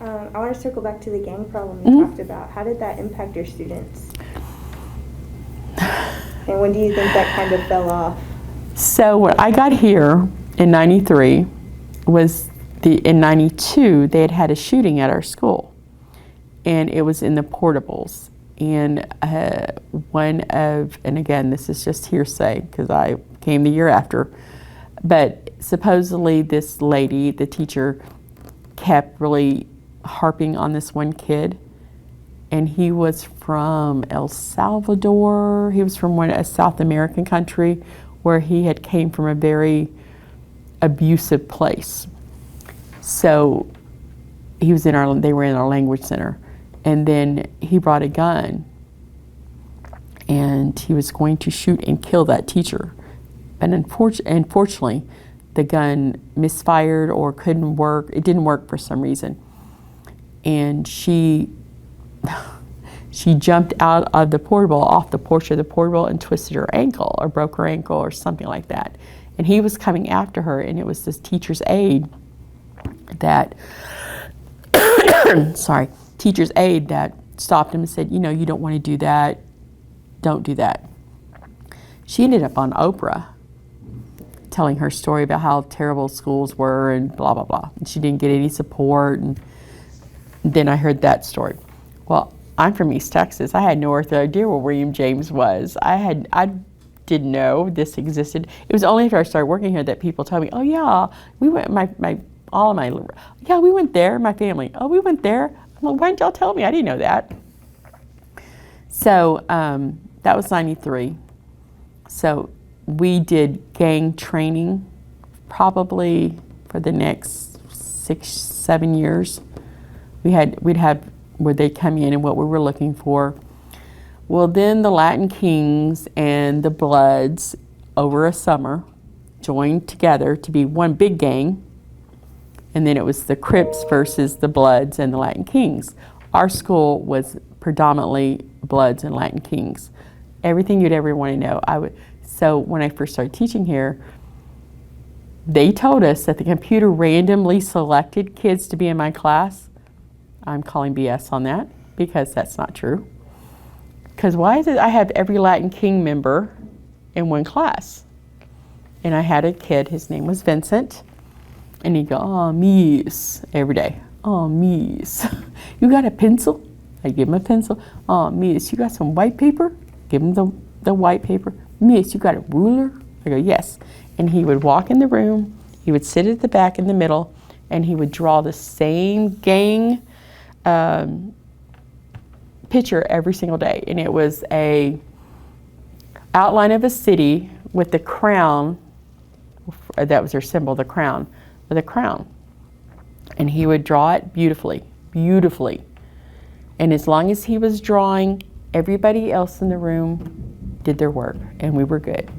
I want to circle back to the gang problem you talked about. How did that impact your students? And when do you think that kind of fell off? So when I got here in 93, in 92, they had a shooting at our school. And it was in the portables. And and again, this is just hearsay because I came the year after, but supposedly this lady, the teacher, kept really harping on this one kid. And he was from El Salvador. He was from a South American country where he had came from a very abusive place. So they were in our language center. And then he brought a gun and he was going to shoot and kill that teacher. And unfortunately, the gun misfired or couldn't work. It didn't work for some reason. And she jumped out of the portable, off the porch of the portable, and twisted her ankle or broke her ankle or something like that. And he was coming after her, and it was this teacher's aide that, teacher's aide that stopped him and said, you don't want to do that. Don't do that. She ended up on Oprah telling her story about how terrible schools were and blah, blah, blah. And she didn't get any support. And then I heard that story. Well, I'm from East Texas. I had no idea where William James was. I didn't know this existed. It was only after I started working here that people told me, oh yeah, we went, we went there, my family. Oh, we went there. I'm like, why didn't y'all tell me? I didn't know that. So that was 93. So we did gang training probably for the next 6-7 years. We'd have where they'd come in and what we were looking for. Well, then the Latin Kings and the Bloods over a summer joined together to be one big gang. And then it was the Crips versus the Bloods and the Latin Kings. Our school was predominantly Bloods and Latin Kings. Everything you'd ever want to know. So when I first started teaching here, they told us that the computer randomly selected kids to be in my class. I'm calling BS on that because that's not true. Because why is it I have every Latin King member in one class? And I had a kid, his name was Vincent, and he'd go, oh, miss, every day. Oh, miss, you got a pencil? I give him a pencil. Oh, miss, you got some white paper? Give him the white paper. Miss, you got a ruler? I go, yes. And he would walk in the room, he would sit at the back in the middle, and he would draw the same gang picture every single day. And it was a outline of a city with the crown, that was their symbol, the crown, with a crown. And he would draw it beautifully, beautifully. And as long as he was drawing, everybody else in the room did their work, and we were good.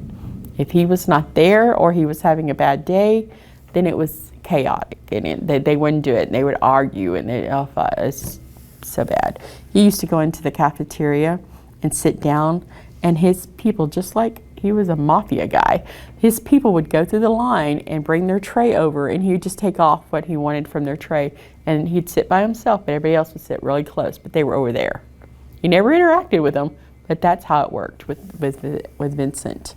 If he was not there or he was having a bad day, then it was chaotic, and they wouldn't do it, and they would argue, and it was so bad. He used to go into the cafeteria and sit down, and his people, just like he was a mafia guy, his people would go through the line and bring their tray over, and he would just take off what he wanted from their tray, and he'd sit by himself, but everybody else would sit really close, but they were over there. He never interacted with them, but that's how it worked with Vincent.